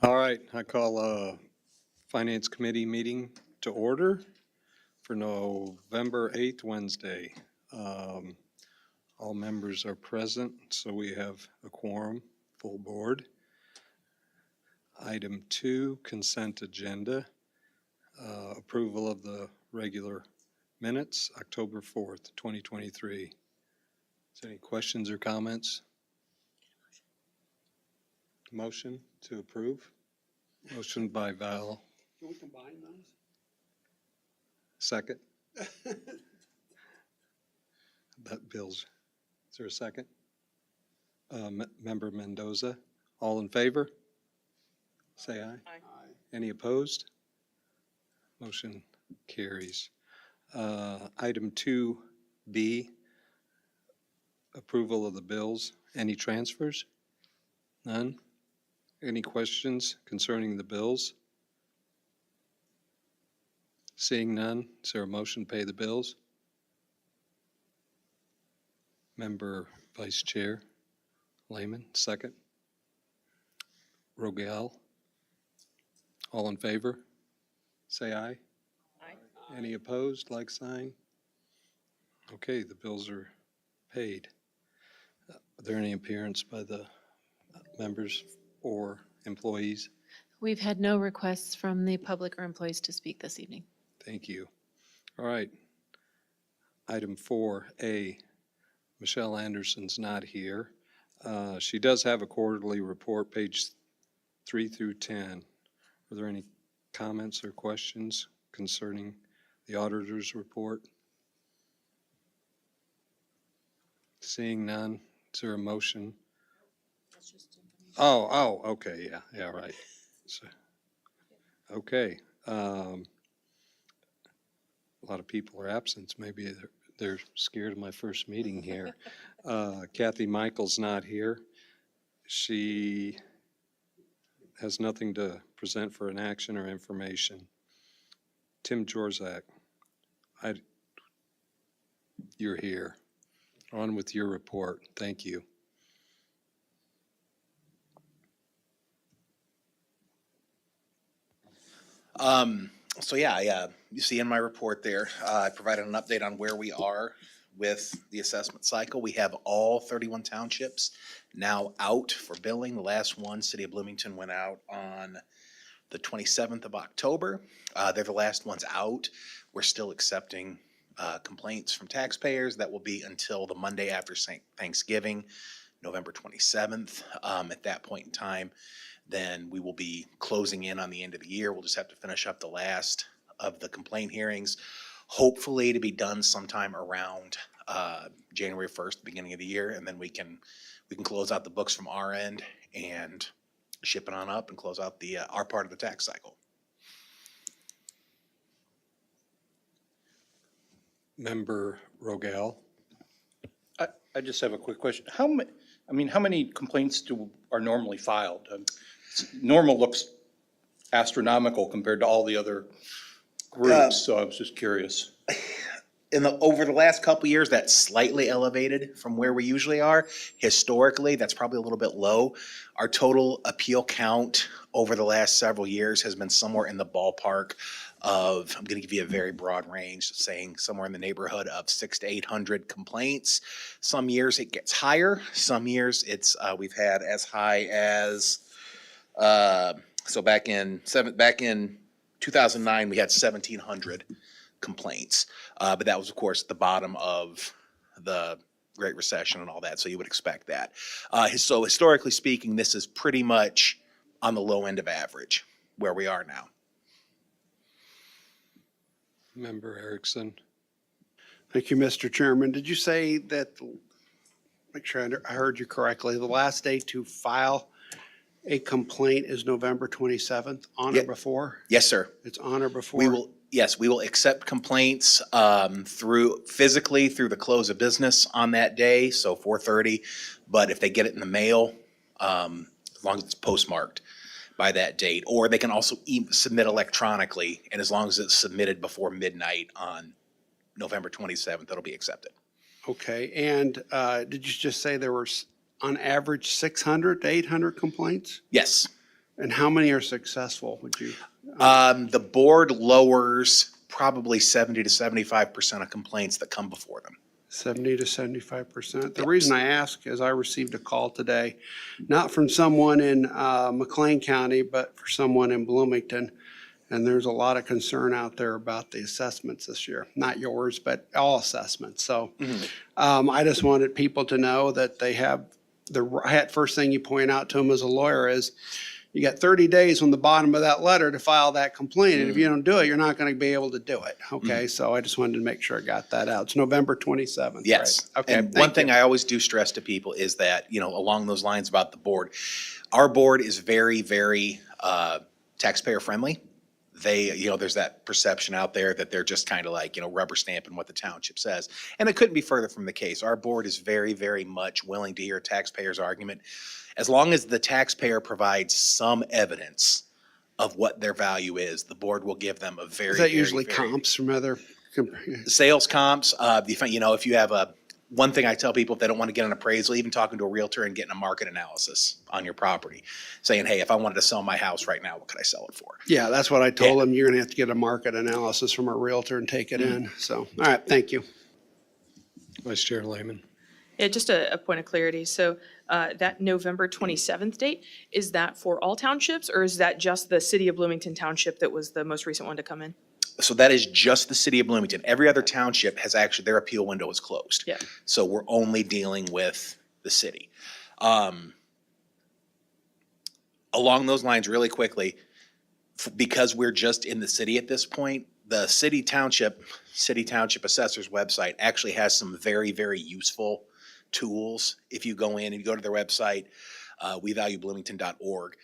All right, I call a Finance Committee meeting to order for November 8th, Wednesday. All members are present, so we have a quorum, full board. Item 2, consent agenda, approval of the regular minutes, October 4th, 2023. Is there any questions or comments? Motion to approve? Motion by Val, Can we combine those? second. That Bill's, is there a second? Member Mendoza, all in favor? Say aye. Aye. Any opposed? Motion carries. Item 2B, approval of the bills. Any transfers? None? Any questions concerning the bills? Seeing none, is there a motion to pay the bills? Member Vice Chair Lehman, second. Rogel, all in favor? Say aye. Aye. Any opposed, like sign? Okay, the bills are paid. Are there any appearance by the members or employees? We've had no requests from the public or employees to speak this evening. Thank you. All right. Item 4A, Michelle Anderson's not here. She does have a quarterly report, page 3 through 10. Are there any comments or questions concerning the auditor's report? Seeing none, is there a motion? Oh, okay, yeah, right. So, okay. A lot of people are absent. Maybe they're scared of my first meeting here. Kathy Michael's not here. She has nothing to present for an action or information. Tim Jorzak, you're here. On with your report. Thank you. So yeah, you see in my report there, I provided an update on where we are with the assessment cycle. We have all 31 townships now out for billing. The last one, City of Bloomington, went out on the 27th of October. They're the last ones out. We're still accepting complaints from taxpayers. That will be until the Monday after Thanksgiving, November 27th. At that point in time, then we will be closing in on the end of the year. We'll just have to finish up the last of the complaint hearings, hopefully to be done sometime around January 1st, beginning of the year, and then we can close out the books from our end and ship it on up and close out the our part of the tax cycle. Member Rogel. I just have a quick question. How many complaints are normally filed? Normal looks astronomical compared to all the other groups, so I was just curious. Over the last couple of years, that's slightly elevated from where we usually are. Historically, that's probably a little bit low. Our total appeal count over the last several years has been somewhere in the ballpark of, I'm going to give you a very broad range, saying somewhere in the neighborhood of 600 to 800 complaints. Some years it gets higher. Some years it's we've had as high as so back in 2009 we had 1,700 complaints, but that was of course the bottom of the Great Recession and all that, so you would expect that. So historically speaking, this is pretty much on the low end of average where we are now. Member Erickson. Thank you, Mr. Chairman. Did you say that, make sure I heard you correctly, the last day to file a complaint is November 27th, on or before? Yes, sir. It's on or before? We will accept complaints physically through the close of business on that day, so 4:30. But if they get it in the mail, as long as it's postmarked by that date, or they can also submit electronically, and as long as it's submitted before midnight on November 27th, it'll be accepted. Okay, and did you just say there were on average 600 to 800 complaints? Yes. And how many are successful, would you? The board lowers probably 70 to 75% of complaints that come before them. 70 to 75%. The reason I ask is I received a call today, not from someone in McLean County, but for someone in Bloomington. And there's a lot of concern out there about the assessments this year, not yours, but all assessments. So I just wanted people to know that they have first thing you point out to them as a lawyer is, you got 30 days on the bottom of that letter to file that complaint, and if you don't do it, you're not going to be able to do it. Okay, so I just wanted to make sure I got that out. It's November 27th, right? Yes. Okay, And one thank thing you. I always do stress to people is that, along those lines about the board, our board is very, very taxpayer friendly. There's that perception out there that they're just kind of like, rubber stamping what the township says. And it couldn't be further from the case. Our board is very, very much willing to hear a taxpayer's argument. As long as the taxpayer provides some evidence of what their value is, the board will give them a very, Is that very, usually very- comps from other? Sales comps, if you have one thing I tell people, if they don't want to get an appraisal, even talking to a realtor and getting a market analysis on your property, saying, hey, if I wanted to sell my house right now, what could I sell it for? Yeah, that's what I told Yeah. them. You're going to have to get a market analysis from a realtor and take it in. So, all right, thank you. Vice Chair Lehman. Yeah, just a point of clarity. So that November 27th date, is that for all townships, or is that just the city of Bloomington Township that was the most recent one to come in? So that is just the city of Bloomington. Every other township has actually, their appeal window is closed. Yeah. So we're only dealing with the city. Along those lines, really quickly, because we're just in the city at this point, the city township assessor's website actually has some very, very useful tools. If you go in and you go to their website, wevaluebloomington.org,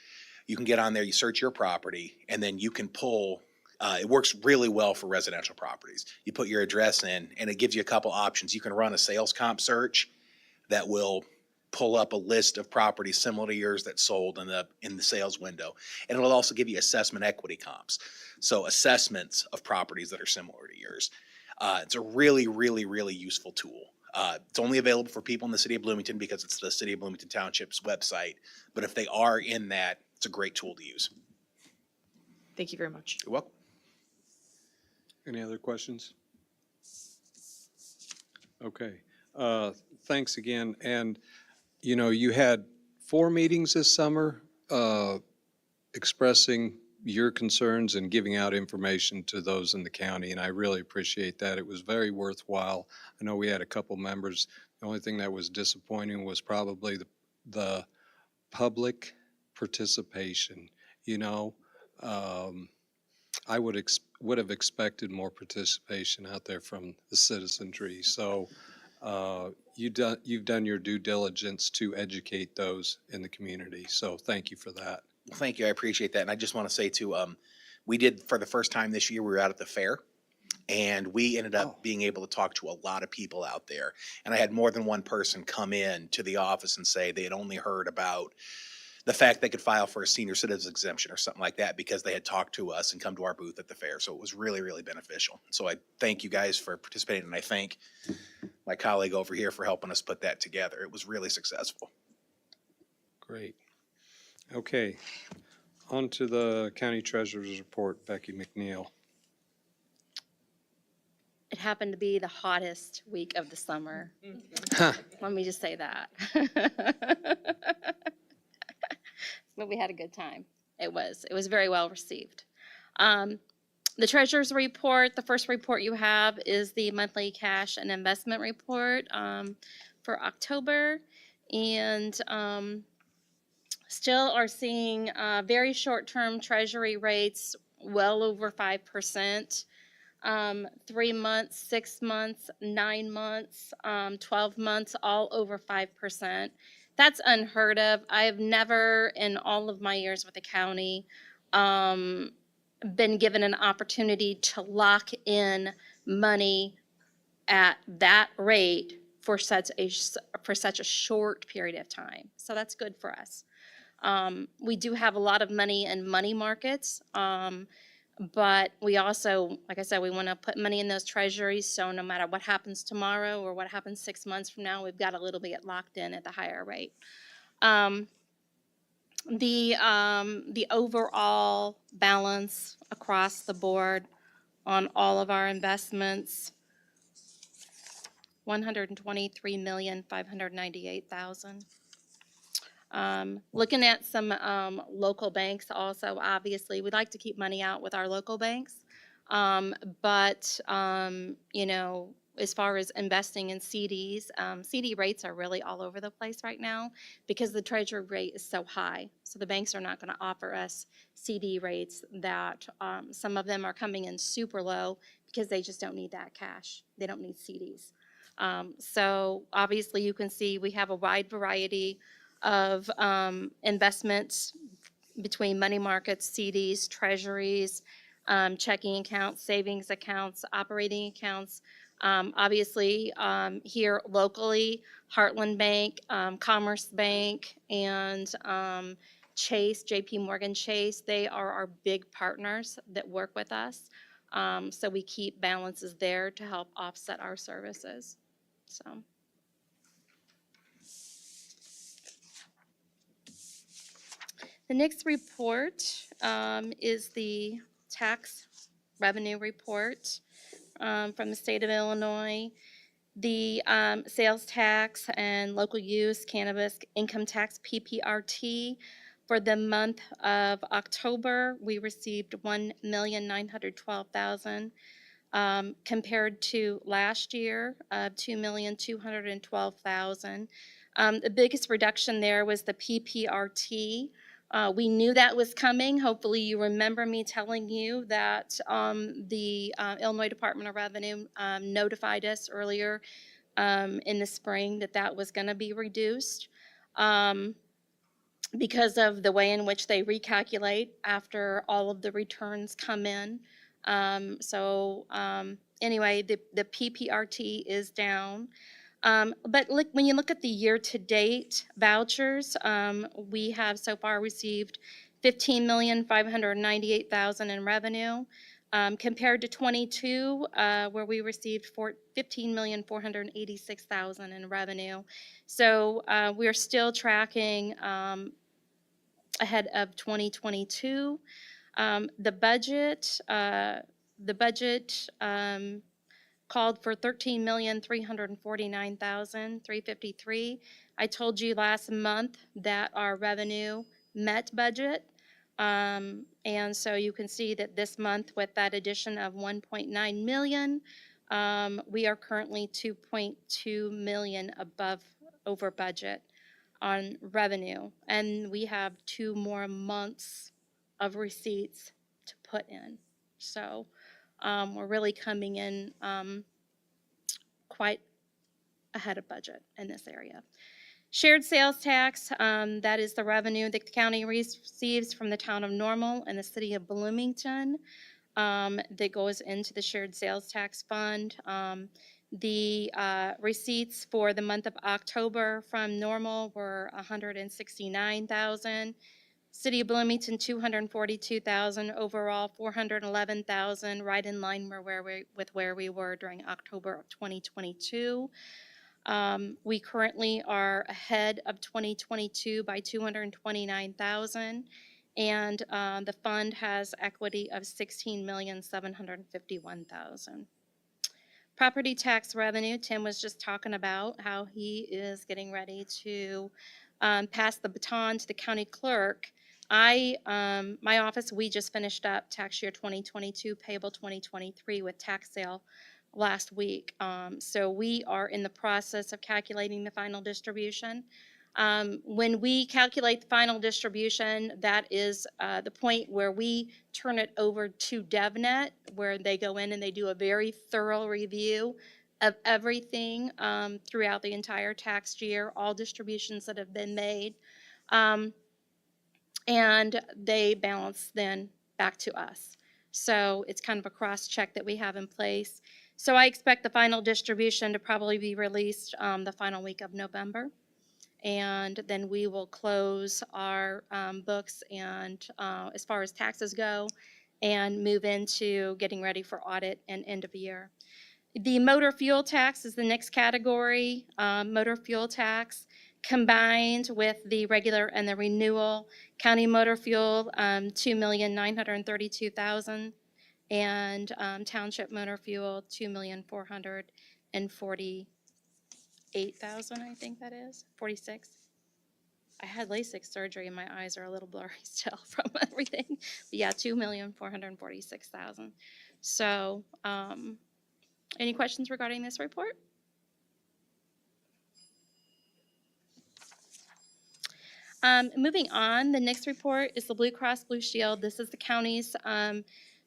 you can get on there, you search your property, and then you can pull. It works really well for residential properties. You put your address in, and it gives you a couple options. You can run a sales comp search that will pull up a list of properties similar to yours that sold in the sales window, and it'll also give you assessment equity comps, so assessments of properties that are similar to yours. It's a really, really, really useful tool. It's only available for people in the city of Bloomington because it's the city of Bloomington Township's website. But if they are in that, it's a great tool to use. Thank you very much. You're welcome. Any other questions? Okay, thanks again. And, you had 4 meetings this summer expressing your concerns and giving out information to those in the county, and I really appreciate that. It was very worthwhile. I know we had a couple members. The only thing that was disappointing was probably the public participation, I would have expected more participation out there from the citizenry. So you've done your due diligence to educate those in the community. So thank you for that. Well, thank you. I appreciate that. And I just want to say too, we did, for the first time this year, we were out at the fair, and we ended up being able to talk to a lot of people out there. And I had more than one person come in to the office and say they had only heard about the fact they could file for a senior citizen exemption or something like that because they had talked to us and come to our booth at the fair. So it was really, really beneficial. So I thank you guys for participating, and I thank my colleague over here for helping us put that together. It was really successful. Great. Okay, on to the county treasurer's report, Becky McNeil. It happened to be the hottest week of the summer. Let me just say that. But we had a good time. It was very well received. The treasurer's report, the first report you have is the monthly cash and investment report for October. And still are seeing very short-term treasury rates well over 5%. 3 months, 6 months, 9 months, 12 months, all over 5%. That's unheard of. I've never, in all of my years with the county, been given an opportunity to lock in money at that rate for such a short period of time. So that's good for us. We do have a lot of money in money markets, but we also, like I said, we want to put money in those treasuries, so no matter what happens tomorrow or what happens 6 months from now, we've got a little bit locked in at the higher rate. The overall balance across the board on all of our investments, $123,598,000. Looking at some local banks also, obviously, we'd like to keep money out with our local banks. But, you know, as far as investing in CDs, CD rates are really all over the place right now because the treasury rate is so high. So the banks are not going to offer us CD rates that some of them are coming in super low because they just don't need that cash. They don't need CDs. So obviously you can see we have a wide variety of investments between money markets, CDs, treasuries, checking accounts, savings accounts, operating accounts. Obviously, here locally, Heartland Bank, Commerce Bank, and Chase, JP Morgan Chase, they are our big partners that work with us. So we keep balances there to help offset our services. So. The next report is the tax revenue report from the state of Illinois. The sales tax and local use cannabis income tax PPRT for the month of October, we received $1,912,000 compared to last year of $2,212,000. The biggest reduction there was the PPRT. We knew that was coming. Hopefully you remember me telling you that the Illinois Department of Revenue notified us earlier in the spring that that was going to be reduced because of the way in which they recalculate after all of the returns come in. Anyway, the PPRT is down. But look, when you look at the year-to-date vouchers, we have so far received $15,598,000 in revenue, compared to 22, where we received $15,486,000 in revenue. So we're still tracking ahead of 2022. The budget called for $13,349,353. I told you last month that our revenue met budget. And so you can see that this month with that addition of 1.9 million, we are currently 2.2 million over budget on revenue. And we have 2 more months of receipts to put in. So we're really coming in quite ahead of budget in this area. Shared sales tax, that is the revenue that the county receives from the town of Normal and the city of Bloomington that goes into the shared sales tax fund. The receipts for the month of October from Normal were $169,000. City of Bloomington, $242,000, overall $411,000, right in line with where we were during October of 2022. We currently are ahead of 2022 by $229,000, and the fund has equity of $16,751,000. Property tax revenue, Tim was just talking about how he is getting ready to pass the baton to the county clerk. My office, we just finished up tax year 2022, payable 2023 with tax sale last week. So we are in the process of calculating the final distribution. When we calculate the final distribution, that is the point where we turn it over to DevNet, where they go in and they do a very thorough review of everything throughout the entire tax year, all distributions that have been made. And they balance then back to us. So it's kind of a cross-check that we have in place. So I expect the final distribution to probably be released the final week of November. And then we will close our books and as far as taxes go and move into getting ready for audit and end of year. The motor fuel tax is the next category. Motor fuel tax, Combined with the regular and the renewal, county motor fuel, 2,932,000, and township motor fuel, 2,448,000, I think that is, 46. I had LASIK surgery and my eyes are a little blurry still from everything. But yeah, 2,446,000. So, any questions regarding this report? Moving on, the next report is the Blue Cross Blue Shield. This is the county's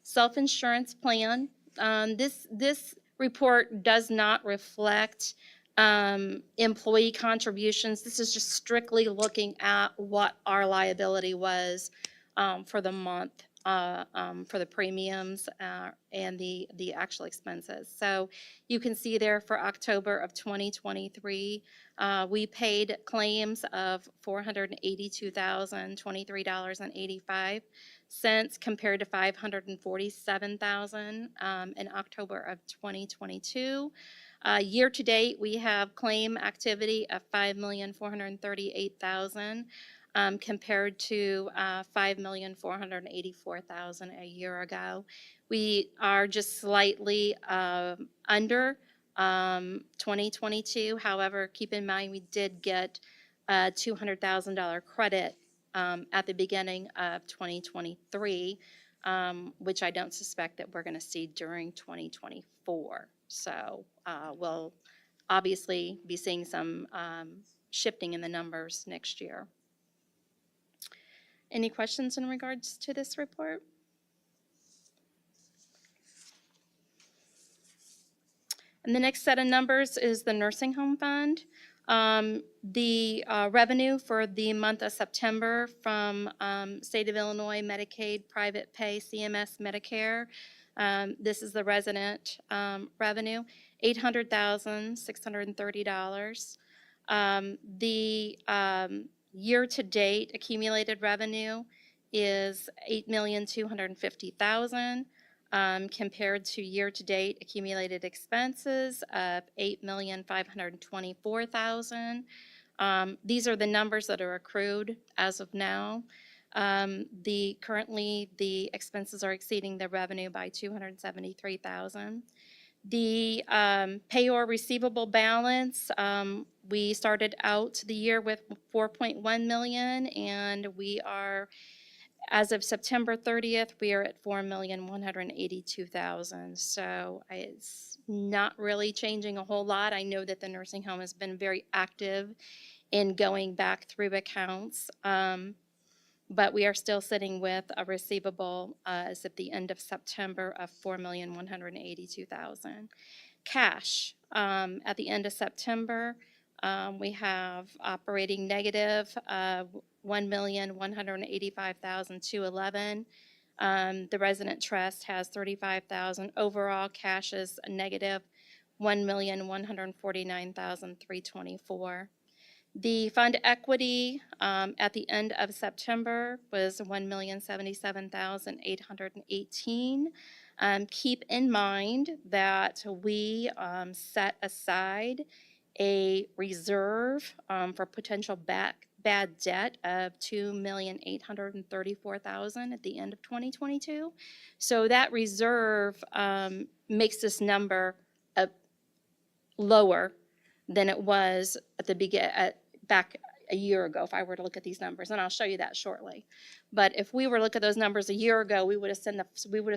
self-insurance plan. This report does not reflect employee contributions. This is just strictly looking at what our liability was for the month, for the premiums and the actual expenses. So you can see there for October of 2023, we paid claims of $482,023.85 compared to $547,000 in October of 2022. Year to date, we have claim activity of $5,438,000 compared to $5,484,000 a year ago. We are just slightly under 2022. However, keep in mind we did get a $200,000 credit at the beginning of 2023, which I don't suspect that we're going to see during 2024. So we'll obviously be seeing some shifting in the numbers next year. Any questions in regards to this report? And the next set of numbers is the nursing home fund. The revenue for the month of September from State of Illinois, Medicaid, private pay, CMS, Medicare. This is the resident revenue, $800,630. The year-to-date accumulated revenue is $8,250,000 compared to year-to-date accumulated expenses of $8,524,000. These are the numbers that are accrued as of now. Currently the expenses are exceeding the revenue by $273,000. The payor receivable balance, we started out the year with $4.1 million, and we are, as of September 30th, we are at $4,182,000. So it's not really changing a whole lot. I know that the nursing home has been very active in going back through accounts. But we are still sitting with a receivable as of the end of September of $4,182,000. Cash, at the end of September, we have operating negative $1,185,211. The resident trust has $35,000. Overall, cash is a negative $1,149,324. The fund equity at the end of September was $1,077,818. Keep in mind that we set aside a reserve for potential bad debt of $2,834,000 at the end of 2022. So that reserve makes this number lower than it was at the back a year ago, if I were to look at these numbers, and I'll show you that shortly. But if we were to look at those numbers a year ago, we would have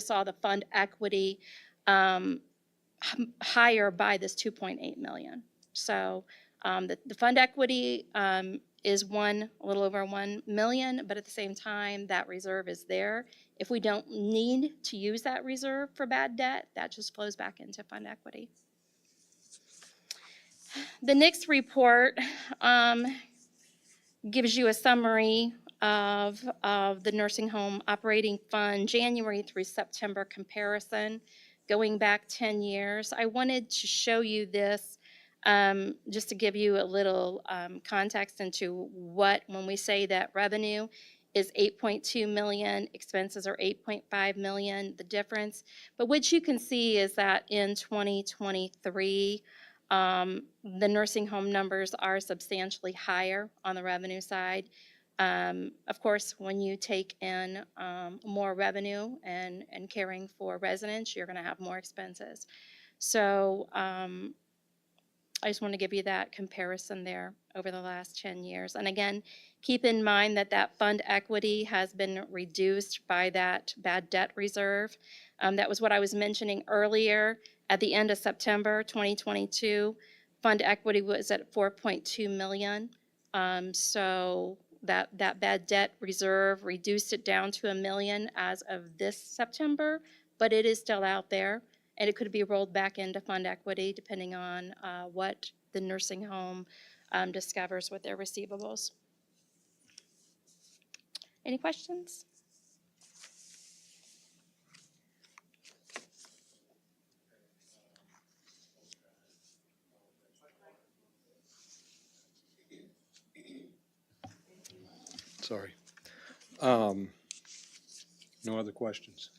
saw the fund equity higher by this $2.8 million. So the fund equity is a little over $1 million, but at the same time, that reserve is there. If we don't need to use that reserve for bad debt, that just flows back into fund equity. The next report gives you a summary of the nursing home operating fund January through September comparison, going back 10 years. I wanted to show you this just to give you a little context into when we say that revenue is 8.2 million, expenses are 8.5 million, the difference. But what you can see is that in 2023, The nursing home numbers are substantially higher on the revenue side. Of course, when you take in more revenue and caring for residents, you're going to have more expenses. So I just want to give you that comparison there over the last 10 years. And again, keep in mind that that fund equity has been reduced by that bad debt reserve. That was what I was mentioning earlier. At the end of September 2022, fund equity was at 4.2 million. So that bad debt reserve reduced it down to $1 million as of this September, but it is still out there. And it could be rolled back into fund equity depending on what the nursing home discovers with their receivables. Any questions? Sorry. No other questions?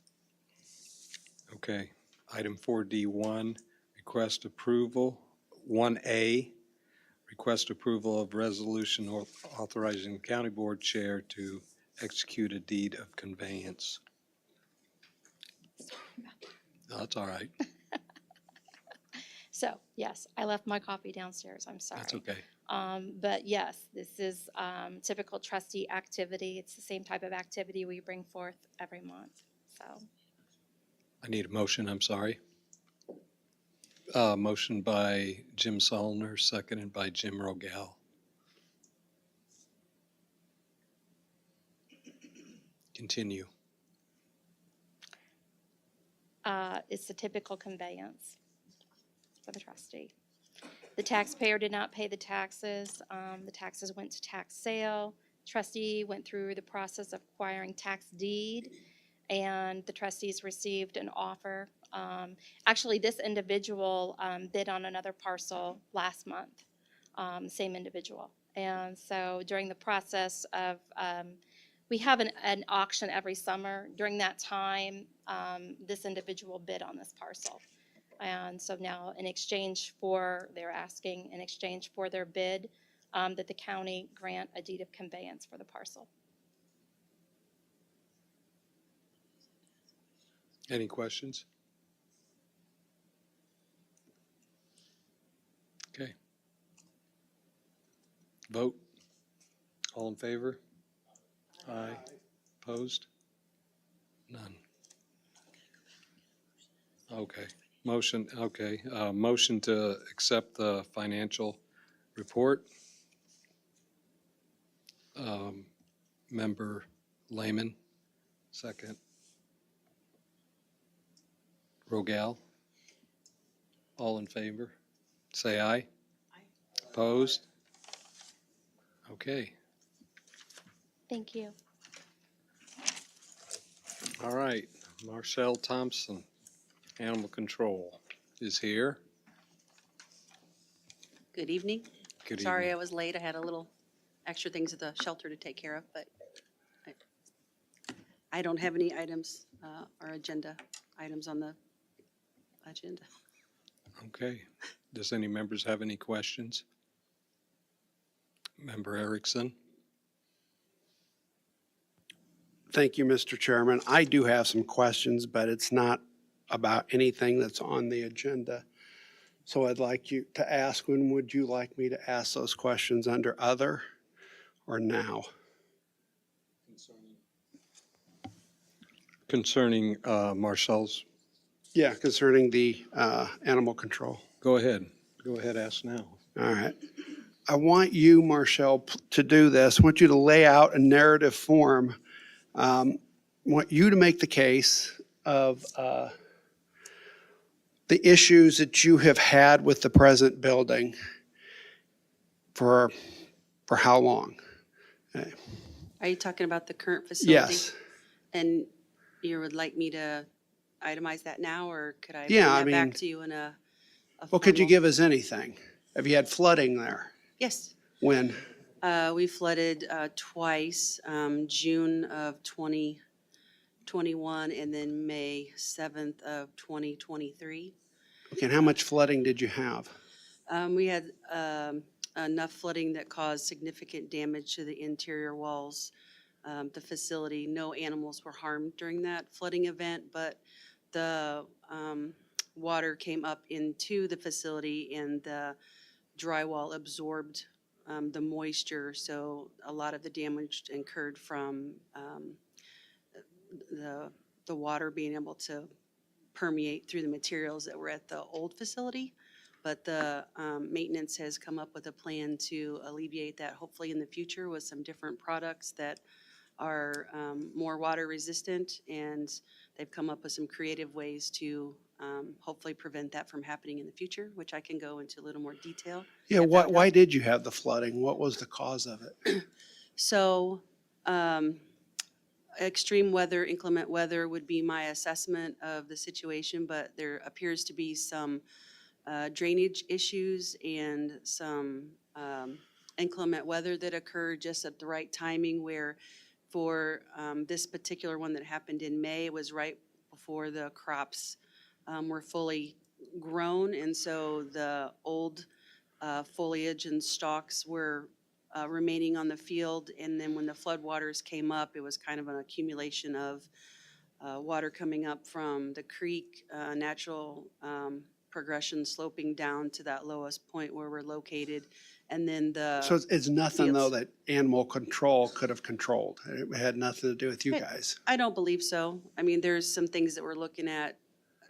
Okay. Item 4D1, request approval. 1A, request approval of resolution authorizing the county board chair to execute a deed of conveyance. No, that's all right. So, yes, I left my copy downstairs. I'm sorry. That's okay. But yes, this is typical trustee activity. It's the same type of activity we bring forth every month, so. I need a motion, I'm sorry. Motion by Jim Solner, seconded by Jim Rogal. Continue. It's the typical conveyance for the trustee. The taxpayer did not pay the taxes. The taxes went to tax sale. Trustee went through the process of acquiring tax deed, and the trustees received an offer. Actually, this individual bid on another parcel last month, same individual. And so during the process of, we have an auction every summer. During that time, this individual bid on this parcel. And so now in exchange for, they're asking in exchange for their bid, that the county grant a deed of conveyance for the parcel. Any questions? Okay. Vote. All in favor? Aye. Opposed? None. Okay. Motion, okay. Motion to accept the financial report. Member Lehman, second. Rogal. All in favor? Say aye. Aye. Opposed? Okay. Thank you. All right. Marcel Thompson, Animal Control, is here. Good evening. Good Sorry I evening. was late. I had a little extra things at the shelter to take care of, but I don't have any items or agenda items on the agenda. Okay. Does any members have any questions? Member Erickson? Thank you, Mr. Chairman. I do have some questions, but it's not about anything that's on the agenda. So I'd like you to ask, when would you like me to ask those questions, under other or now? Concerning Marcel's, Yeah, concerning the animal control. go ahead. Go ahead, ask now. All right. I want you, Marcel, to do this. I want you to lay out a narrative form. Want you to make the case of the issues that you have had with the present building for how long? Are you talking about the current facility? Yes. And you would like me to itemize that now, or could I bring Yeah, I that back mean- to you in a Well, could you formal- give us anything? Have you had flooding there? Yes. When? We flooded twice, June of 2021 and then May 7th of 2023. Okay, and how much flooding did you have? We had enough flooding that caused significant damage to the interior walls. The facility, no animals were harmed during that flooding event, but the water came up into the facility and the drywall absorbed the moisture, so a lot of the damage incurred from the water being able to permeate through the materials that were at the old facility. But the maintenance has come up with a plan to alleviate that, hopefully in the future, with some different products that are more water resistant, and they've come up with some creative ways to hopefully prevent that from happening in the future, which I can go into a little more detail. Yeah, if that would why help. did you have the flooding? What was the cause of it? So, extreme weather, inclement weather would be my assessment of the situation, but there appears to be some drainage issues and some inclement weather that occurred just at the right timing, where for this particular one that happened in May, it was right before the crops were fully grown, and so the old foliage and stalks were remaining on the field, and then when the floodwaters came up, it was kind of an accumulation of water coming up from the creek, natural progression sloping down to that lowest point where we're located, and then So it's nothing though fields. that animal control could have controlled. It had nothing to do with you It- guys. I don't believe so. I mean, there's some things that we're looking at,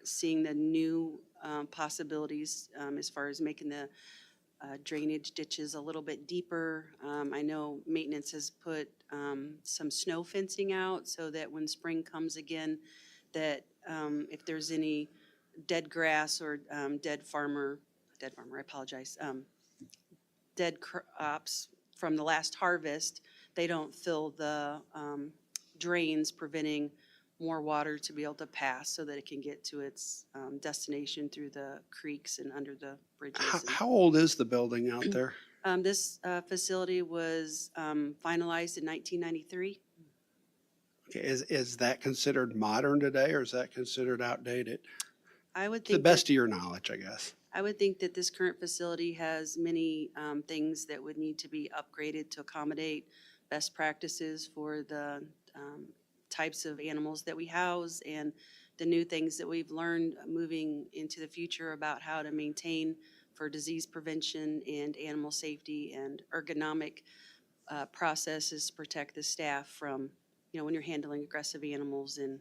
seeing the new possibilities as far as making the drainage ditches a little bit deeper. I know maintenance has put some snow fencing out so that when spring comes again, that if there's any dead grass or dead farmer, I apologize, dead crops from the last harvest, they don't fill the drains, preventing more water to be able to pass so that it can get to its destination through the creeks and under the bridges. How old is the building out there? This facility was finalized in 1993. Okay, is that considered modern today or is that considered outdated? I would To the think best that, of your knowledge, I guess. I would think that this current facility has many things that would need to be upgraded to accommodate best practices for the types of animals that we house and the new things that we've learned moving into the future about how to maintain for disease prevention and animal safety and ergonomic processes to protect the staff from, when you're handling aggressive animals. And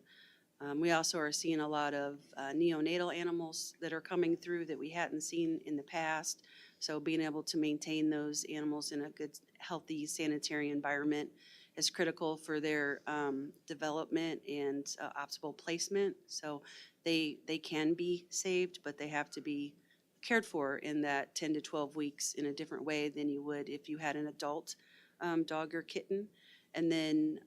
we also are seeing a lot of neonatal animals that are coming through that we hadn't seen in the past. So being able to maintain those animals in a good, healthy, sanitary environment is critical for their development and optimal placement. So they can be saved, but they have to be cared for in that 10 to 12 weeks in a different way than you would if you had an adult dog or kitten. And then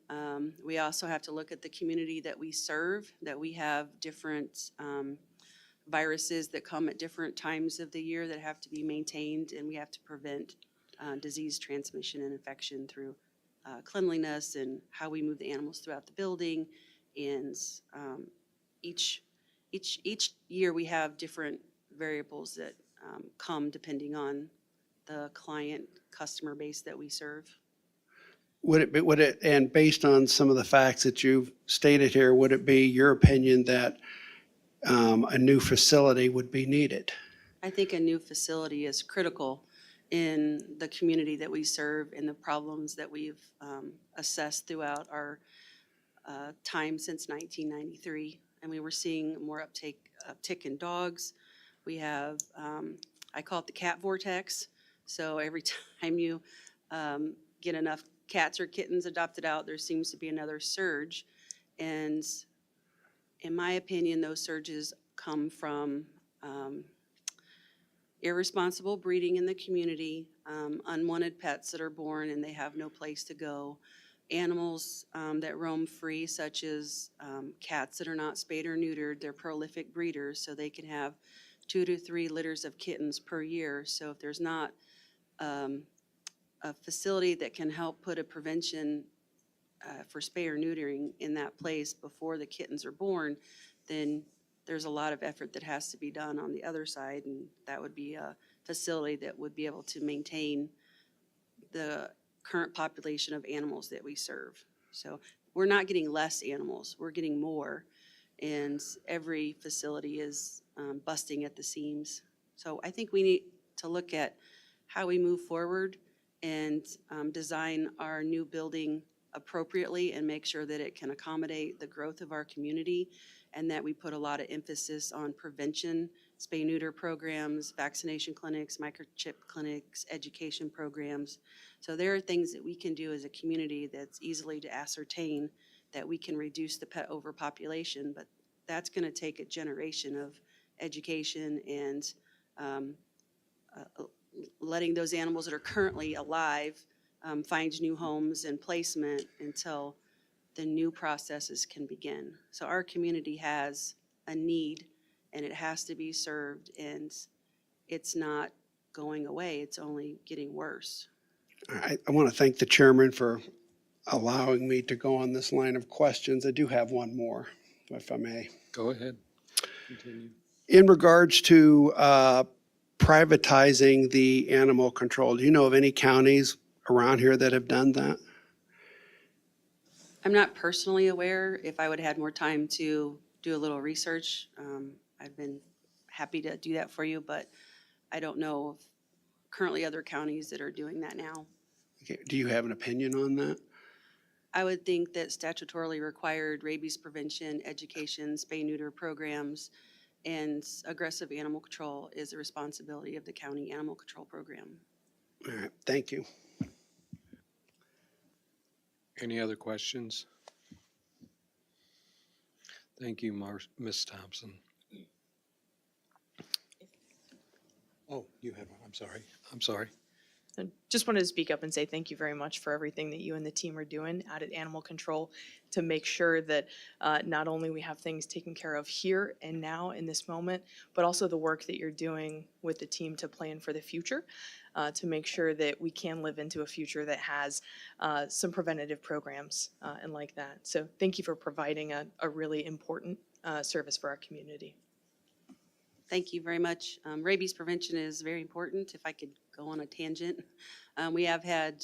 we also have to look at the community that we serve, that we have different viruses that come at different times of the year that have to be maintained, and we have to prevent disease transmission and infection through cleanliness and how we move the animals throughout the building. And each year we have different variables that come depending on the client customer base that we serve. And based on some of the facts that you've stated here, would it be your opinion that a new facility would be needed? I think a new facility is critical in the community that we serve and the problems that we've assessed throughout our time since 1993. And we were seeing more uptick in dogs. We have, I call it the cat vortex. So every time you get enough cats or kittens adopted out, there seems to be another surge. And in my opinion, those surges come from irresponsible breeding in the community, unwanted pets that are born and they have no place to go, animals that roam free, such as cats that are not spayed or neutered. They're prolific breeders, so they can have 2 to 3 litters of kittens per year. So if there's not a facility that can help put a prevention for spay or neutering in that place before the kittens are born, then there's a lot of effort that has to be done on the other side, and that would be facility that would be able to maintain the current population of animals that we serve. So we're not getting less animals, we're getting more. And every facility is busting at the seams. So I think we need to look at how we move forward and design our new building appropriately and make sure that it can accommodate the growth of our community, and that we put a lot of emphasis on prevention, spay-neuter programs, vaccination clinics, microchip clinics, education programs. So there are things that we can do as a community that's easily to ascertain that we can reduce the pet overpopulation, but that's going to take a generation of education and letting those animals that are currently alive find new homes and placement until the new processes can begin. So our community has a need and it has to be served, and it's not going away, it's only getting worse. I want to thank the chairman for allowing me to go on this line of questions. I do have one more, if I may. Go ahead. Continue. In regards to privatizing the animal control, do you know of any counties around here that have done that? I'm not personally aware. If I would have had more time to do a little research, I've been happy to do that for you, but I don't know of currently other counties that are doing that now. Okay, do you have an opinion on that? I would think that statutorily required rabies prevention, education, spay-neuter programs, and aggressive animal control is the responsibility of the county animal control program. All right, thank you. Any other questions? Thank you, Ms. Thompson. Oh, you had one, I'm sorry. I'm sorry. I just wanted to speak up and say thank you very much for everything that you and the team are doing out at Animal Control to make sure that not only we have things taken care of here and now in this moment, but also the work that you're doing with the team to plan for the future, to make sure that we can live into a future that has some preventative programs and like that. So thank you for providing a really important service for our community. Thank you very much. Rabies prevention is very important. If I could go on a tangent, we have had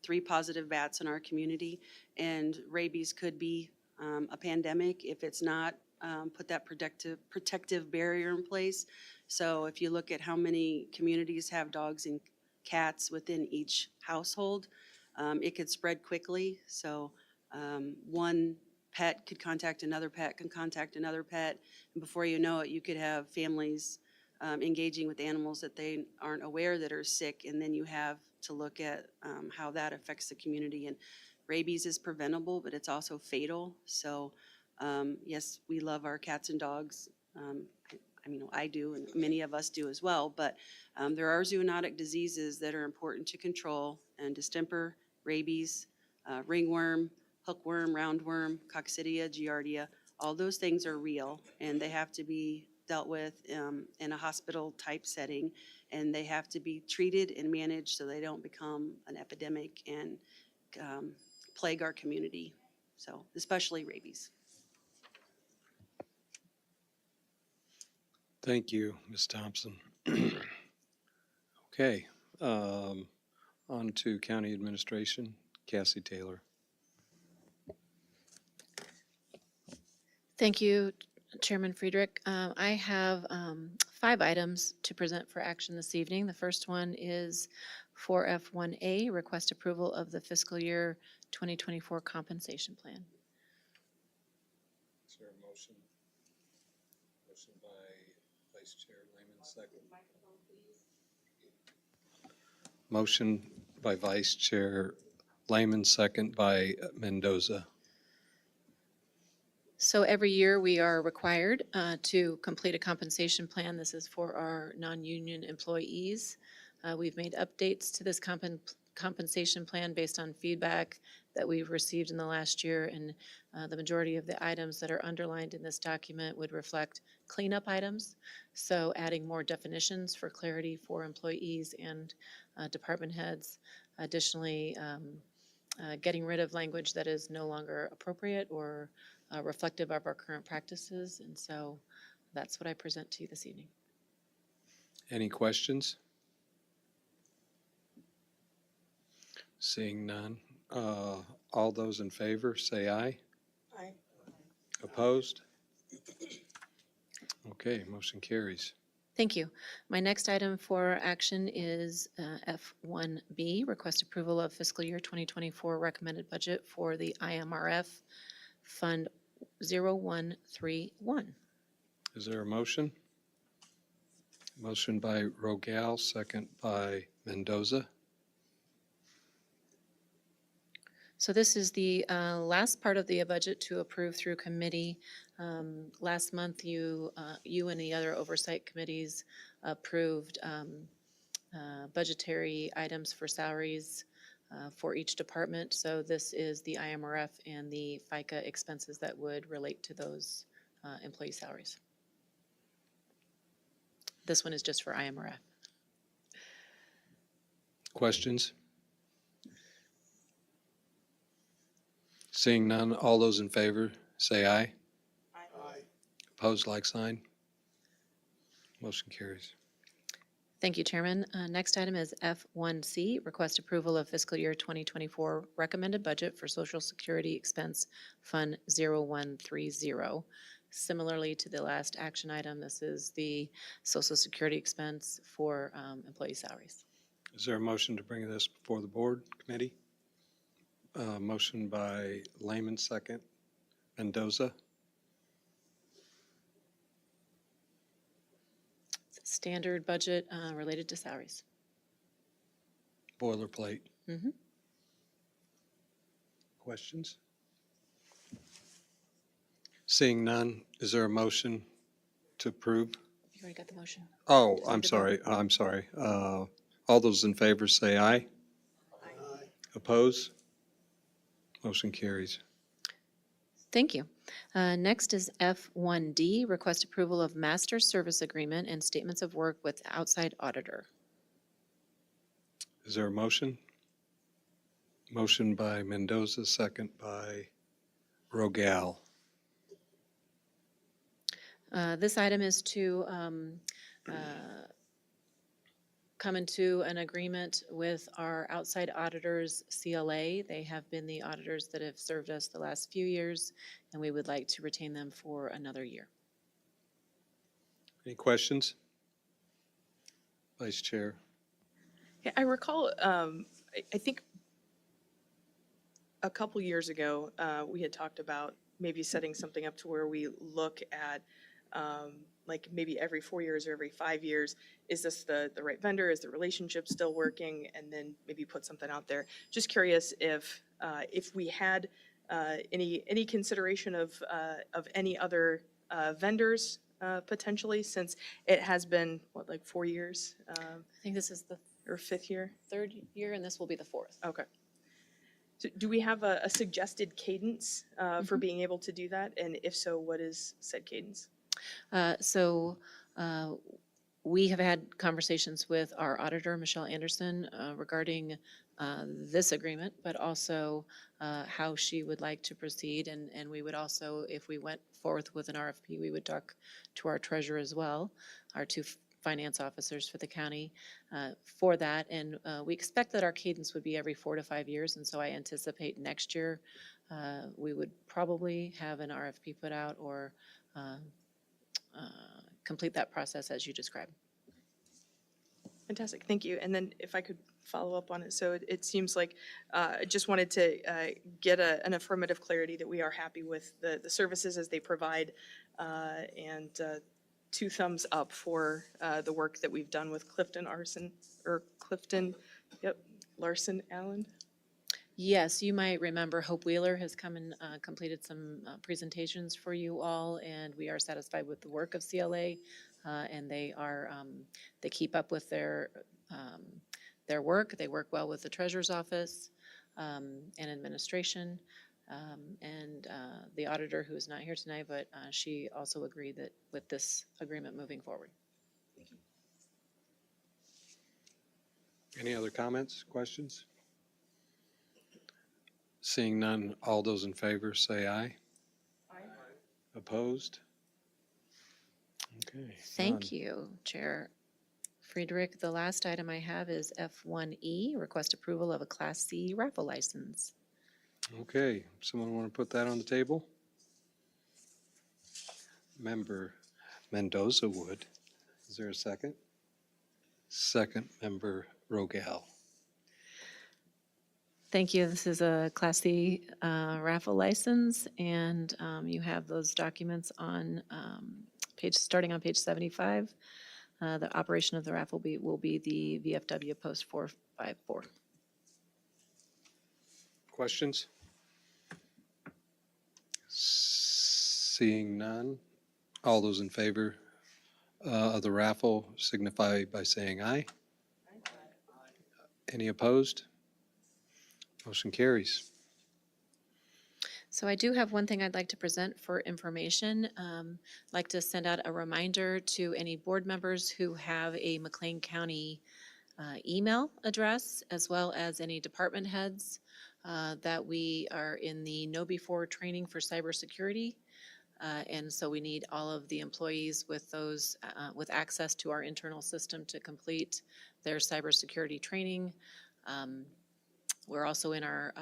3 positive bats in our community, and rabies could be a pandemic if it's not put that protective barrier in place. So if you look at how many communities have dogs and cats within each household, it could spread quickly. So one pet could contact another pet, can contact another pet, and before you know it, you could have families engaging with animals that they aren't aware that are sick, and then you have to look at how that affects the community. And rabies is preventable, but it's also fatal. So yes, we love our cats and dogs. I mean, I do, and many of us do as well, but there are zoonotic diseases that are important to control, and distemper, rabies, ringworm, hookworm, roundworm, coccidia, giardia, all those things are real, and they have to be dealt with in a hospital-type setting, and they have to be treated and managed so they don't become an epidemic and plague our community, so especially rabies. Thank you, Ms. Thompson. Okay, on to County Administration, Cassie Taylor. Thank you, Chairman Friedrich. I have 5 items to present for action this evening. The first one is 4F1A, request approval of the fiscal year 2024 compensation plan. Is there a motion? Motion by Vice Chair Lehman, second. Motion by Vice Chair Lehman, second by Mendoza. So every year we are required to complete a compensation plan. This is for our non-union employees. We've made updates to this compensation plan based on feedback that we've received in the last year, and the majority of the items that are underlined in this document would reflect cleanup items. So adding more definitions for clarity for employees and department heads. Additionally, getting rid of language that is no longer appropriate or reflective of our current practices. And so that's what I present to you this evening. Any questions? Seeing none. All those in favor, say aye. Aye. Opposed? Okay, motion carries. Thank you. My next item for action is F1B, request approval of fiscal year 2024 recommended budget for the IMRF Fund 0131. Is there a motion? Motion by Rogal, second by Mendoza. So this is the last part of the budget to approve through committee. Last month, you and the other oversight committees approved budgetary items for salaries for each department. So this is the IMRF and the FICA expenses that would relate to those employee salaries. This one is just for IMRF. Questions? Seeing none, all those in favor, say aye. Aye. Opposed, like sign. Motion carries. Thank you, Chairman. Next item is F1C, request approval of fiscal year 2024 recommended budget for Social Security Expense Fund 0130. Similarly to the last action item, this is the Social Security expense for employee salaries. Is there a motion to bring this before the board committee? Motion by Lehman, second. Mendoza. Standard budget related to salaries. Boilerplate. Mhm. Questions? Seeing none, is there a motion to approve? You already got the motion. Oh, Just I'm need to vote. sorry, I'm sorry. All those in favor say aye. Oppose? Motion carries. Thank you. Next is F1D, request approval of master service agreement and statements of work with outside auditor. Is there a motion? Motion by Mendoza, second by Rogal. This item is to come into an agreement with our outside auditors, CLA. They have been the auditors that have served us the last few years, and we would like to retain them for another year. Any questions? Vice Chair. Yeah, I recall, I think a couple years ago, we had talked about maybe setting something up to where we look at, like maybe every 4 years or every 5 years, is this the right vendor? Is the relationship still working? And then maybe put something out there. Just curious if we had any consideration of any other vendors potentially, since it has been, what, like 4 years I think this is the or fifth year? third year, and this will be the fourth. Okay. So do we have a suggested cadence for being able to do that? And if so, what is said cadence? So we have had conversations with our auditor, Michelle Anderson, regarding this agreement, but also how she would like to proceed. And we would also, if we went forth with an RFP, we would talk to our treasurer as well, our two finance officers for the county for that. And we expect that our cadence would be every 4 to 5 years. And so I anticipate next year we would probably have an RFP put out or complete that process as you described. Fantastic, thank you. And then if I could follow up on it, so it seems like I just wanted to get an affirmative clarity that we are happy with the services as they provide, and 2 thumbs up for the work that we've done with Larson Allen. Yes, you might remember Hope Wheeler has come and completed some presentations for you all, and we are satisfied with the work of CLA. And they are, they keep up with their work. They work well with the treasurer's office and administration. And the auditor, who is not here tonight, but she also agreed that with this agreement moving forward. Any other comments, questions? Seeing none, all those in favor say aye. Aye. Opposed? Okay. Thank you, Chair Friedrich, the last item I have is F1E, request approval of a Class C raffle license. Okay, someone want to put that on the table? Member Mendoza would. Is there a second? Second, Member Rogal. Thank you. This is a Class C raffle license, and you have those documents on starting on page 75. The operation of the raffle will be the VFW Post 454. Questions? Seeing none. All those in favor of the raffle signify by saying aye. Any opposed? Motion carries. So I do have one thing I'd like to present for information. I'd like to send out a reminder to any board members who have a McLean County email address, as well as any department heads, that we are in the Know Before training for cybersecurity. And so we need all of the employees with those, with access to our internal system to complete their cybersecurity training. We're also in our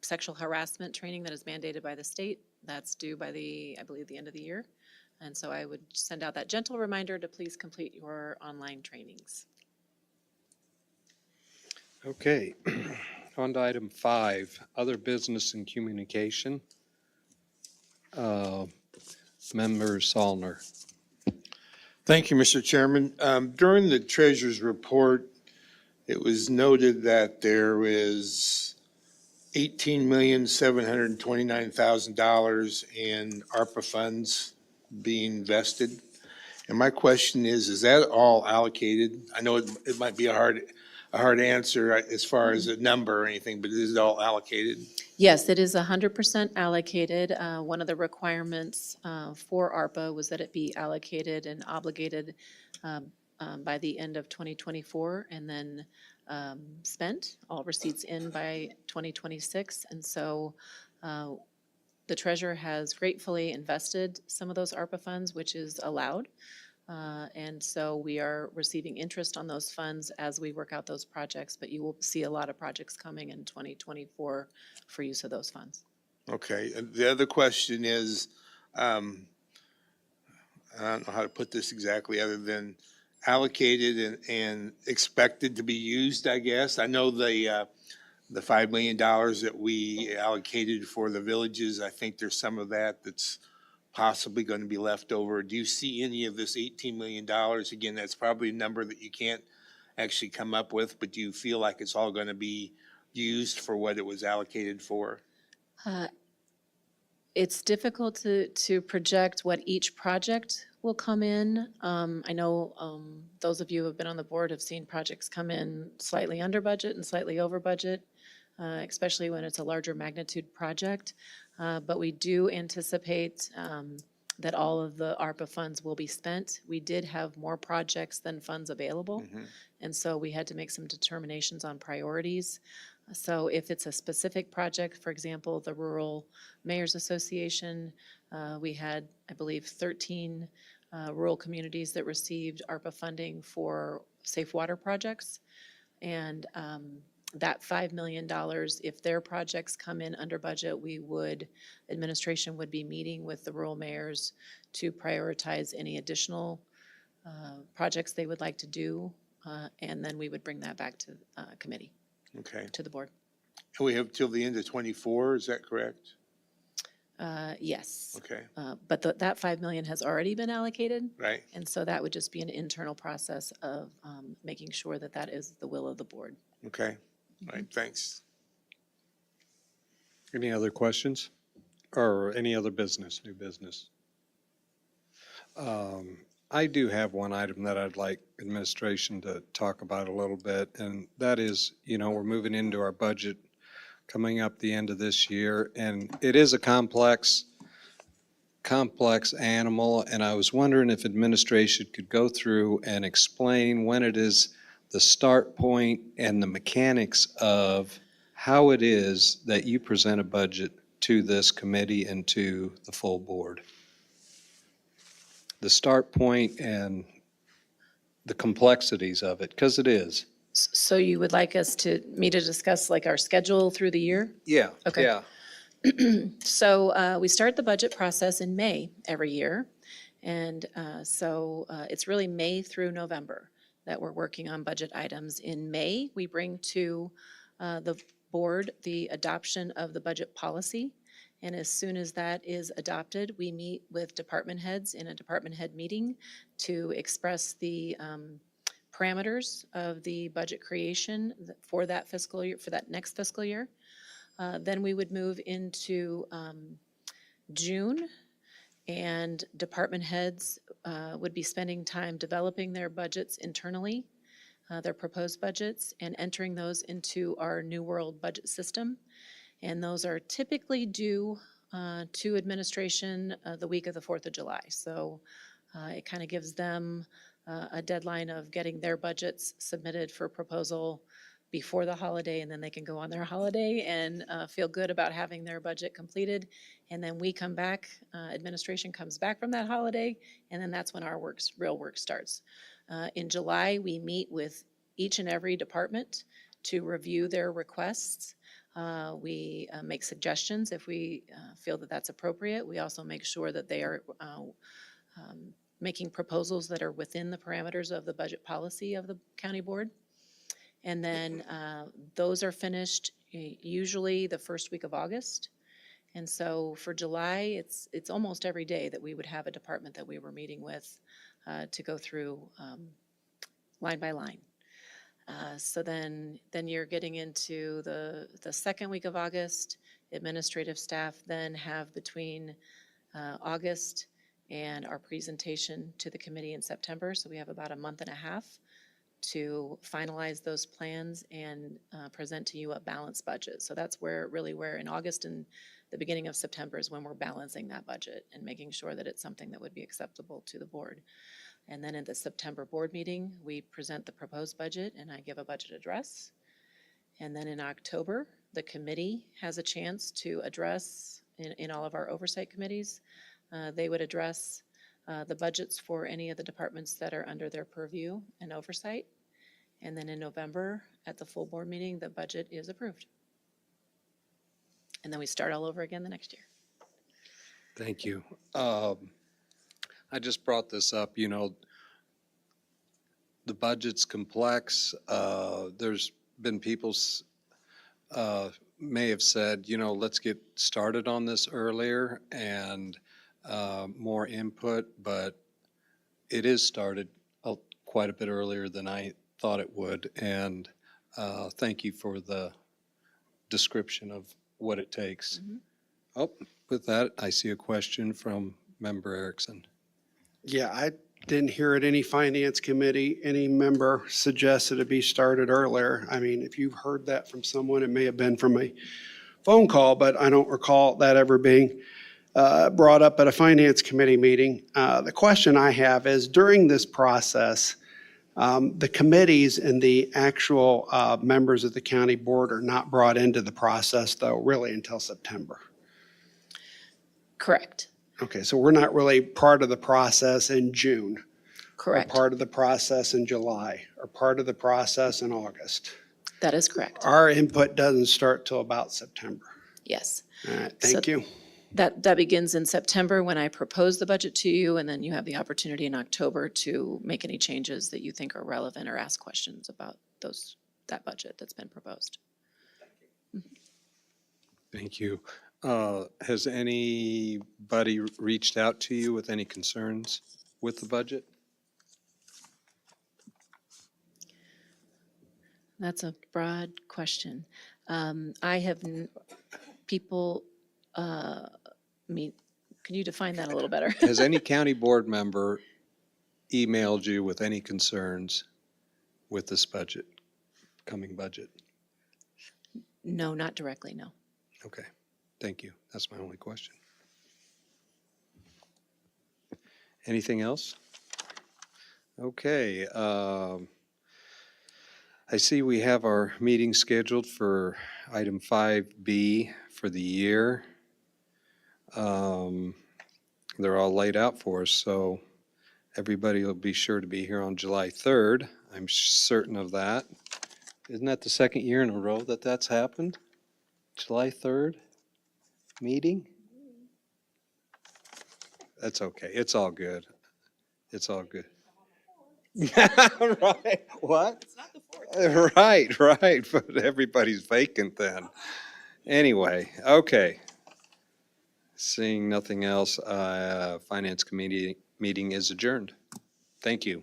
sexual harassment training that is mandated by the state. That's due by I believe, the end of the year. And so I would send out that gentle reminder to please complete your online trainings. Okay, on to item 5, other business and communication. Member Salner. Thank you, Mr. Chairman. During the treasurer's report, it was noted that there is $18,729,000 in ARPA funds being vested. And my question is that all allocated? I know it might be a hard answer as far as a number or anything, but is it all allocated? Yes, it is 100% allocated. One of the requirements for ARPA was that it be allocated and obligated by the end of 2024, and then spent, all receipts in by 2026. And so the treasurer has gratefully invested some of those ARPA funds, which is allowed. And so we are receiving interest on those funds as we work out those projects, but you will see a lot of projects coming in 2024 for use of those funds. Okay, and the other question is, I don't know how to put this exactly other than allocated and expected to be used, I guess. I know the $5 million that we allocated for the villages, I think there's some of that that's possibly going to be left over. Do you see any of this $18 million? Again, that's probably a number that you can't actually come up with, but do you feel like it's all going to be used for what it was allocated for? It's difficult to project what each project will come in. I know those of you who have been on the board have seen projects come in slightly under budget and slightly over budget, especially when it's a larger magnitude project. But we do anticipate that all of the ARPA funds will be spent. We did have more projects than funds available, and so we had to make some determinations on priorities. So if it's a specific project, for example, the Rural Mayors Association, we had, I believe, 13 rural communities that received ARPA funding for safe water projects. And that $5 million, if their projects come in under budget, administration would be meeting with the rural mayors to prioritize any additional projects they would like to do. And then we would bring that back to committee, Okay. to the board. And we have till the end of '24, is that correct? Yes. Okay, But that 5 million has already been allocated. right. And so that would just be an internal process of making sure that that is the will of the board. Okay, all right, thanks. Any other questions? Or any other business, new business? I do have one item that I'd like administration to talk about a little bit, and that is, we're moving into our budget coming up the end of this year, and it is a complex animal, and I was wondering if administration could go through and explain when it is the start point and the mechanics of how it is that you present a budget to this committee and to the full board. The start point and the complexities of it, because it is. So you would like me to discuss like our schedule through the year? Yeah, Okay. yeah. So we start the budget process in May every year. And so it's really May through November that we're working on budget items. In May, we bring to the board the adoption of the budget policy. And as soon as that is adopted, we meet with department heads in a department head meeting to express the parameters of the budget creation for that fiscal year, for that next fiscal year. Then we would move into June, and department heads would be spending time developing their budgets internally, their proposed budgets, and entering those into our New World budget system. And those are typically due to administration the week of the 4th of July. So it kind of gives them a deadline of getting their budgets submitted for proposal before the holiday, and then they can go on their holiday and feel good about having their budget completed. And then we come back, administration comes back from that holiday, and then that's when our real work starts. In July, we meet with each and every department to review their requests. We make suggestions if we feel that that's appropriate. We also make sure that they are making proposals that are within the parameters of the budget policy of the county board. And then those are finished usually the first week of August. And so for July, it's almost every day that we would have a department that we were meeting with to go through line by line. So then you're getting into the second week of August. Administrative staff then have between August and our presentation to the committee in September. So we have about a month and a half to finalize those plans and present to you a balanced budget. So that's where in August and the beginning of September is when we're balancing that budget and making sure that it's something that would be acceptable to the board. And then at the September board meeting, we present the proposed budget and I give a budget address. And then in October, the committee has a chance to address, in all of our oversight committees, they would address the budgets for any of the departments that are under their purview and oversight. And then in November, at the full board meeting, the budget is approved. And then we start all over again the next year. Thank you. I just brought this up, the budget's complex. There's been people may have said, let's get started on this earlier and more input, but it is started quite a bit earlier than I thought it would. And thank you for the description of what it takes. Oh, with that, I see a question from Member Erickson. Yeah, I didn't hear at any finance committee, any member suggested it be started earlier. I mean, if you've heard that from someone, it may have been from a phone call, but I don't recall that ever being brought up at a finance committee meeting. The question I have is, during this process, the committees and the actual members of the county board are not brought into the process, though, really until September. Correct. Okay, so we're not really part of the process in June. Correct. Or part of the process in July, or part of the process in August. That is correct. Our input doesn't start till about September. Yes. All right, thank you. That begins in September when I propose the budget to you, and then you have the opportunity in October to make any changes that you think are relevant or ask questions about that budget that's been proposed. Thank you. Has anybody reached out to you with any concerns with the budget? That's a broad question. I have people, can you define that a little better? Has any county board member emailed you with any concerns with this budget, coming budget? No, not directly, no. Okay, thank you. That's my only question. Anything else? Okay, I see we have our meeting scheduled for item 5B for the year. They're all laid out for us, so Everybody will be sure to be here on July 3rd. I'm certain of that. Isn't that the second year in a row that that's happened? July 3rd meeting? That's okay. It's all good. It's all good. Right, what? It's not the fourth. Right, but everybody's vacant then. Anyway, okay. Seeing nothing else, Finance Committee meeting is adjourned. Thank you.